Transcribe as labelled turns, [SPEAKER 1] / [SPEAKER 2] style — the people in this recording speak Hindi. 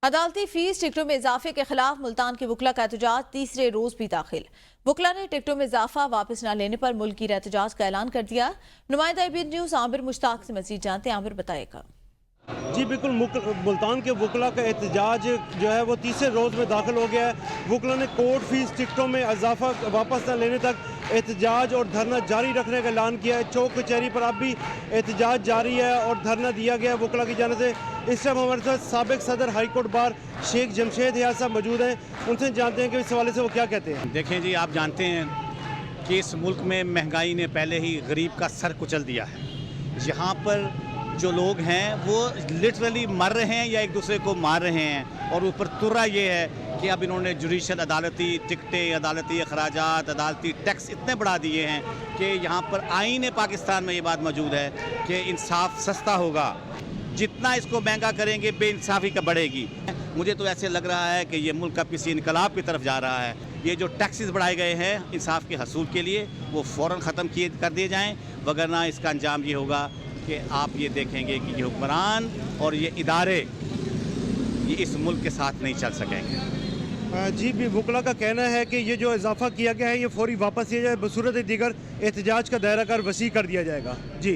[SPEAKER 1] अदालती फीस टिकटों में इजाफे के खिलाफ मुल्तान के वकला का एहतजाज तीसरे रोज भी दाखिल। वकला ने टिकटों में इजाफा वापस न लेने पर मुल्की एहतजाज का ऐलान कर दिया। नुमाइंदा एबीएन न्यूज आमिर मुश्ताक से मजीद जानते हैं। आमिर बताएगा।
[SPEAKER 2] जी बिल्कुल, मुल्तान के वकला का एहतजाज जो है वो तीसरे रोज़ में दाखिल हो गया है। वकला ने कोर्ट फीस टिकटों में इजाफा वापस न लेने तक एहतजाज और धरना जारी रखने का ऐलान किया है। चौक कचहरी पर अब भी एहतजाज जारी है और धरना दिया गया है वकला की जानिब से। इस टाइम हमारे साथ साबिक सदर high court bar Sheikh Jamshed हियाज साहब मौजूद हैं। उनसे जानते हैं कि इस हवाले से वो क्या कहते हैं।
[SPEAKER 3] देखें जी, आप जानते हैं कि इस मुल्क में महंगाई ने पहले ही गरीब का सर कुचल दिया है। यहाँ पर जो लोग हैं वो लिटरली मर रहे हैं या एक दूसरे को मार रहे हैं। और ऊपर तुर्रा ये है कि अब इन्होंने जुडिशल अदालती टिकटें, अदालती अखराजात, अदालती टैक्स इतने बढ़ा दिए हैं कि यहाँ पर आईन पाकिस्तान में ये बात मौजूद है कि इंसाफ सस्ता होगा। जितना इसको महंगा करेंगे बेइंसाफ़ी का बढ़ेगी। मुझे तो ऐसे लग रहा है कि ये मुल्क अब किसी इनकलाब की तरफ जा रहा है। ये जो टैक्सेस बढ़ाए गए हैं इंसाफ के हसूल के लिए वो फ़ौरन ख़त्म कर दिए जाएँ, वगरना इसका अंजाम ये होगा कि आप ये देखेंगे कि ये हुक्मरान और ये इदारे ये इस मुल्क के साथ नहीं चल सकेंगे।
[SPEAKER 2] जी भी वकला का कहना है कि ये जो इजाफा किया गया है ये फौरी वापस लिया जाए, बसूरत दीगर एहतजाज का दायरा कार वसी कर दिया जाएगा। जी।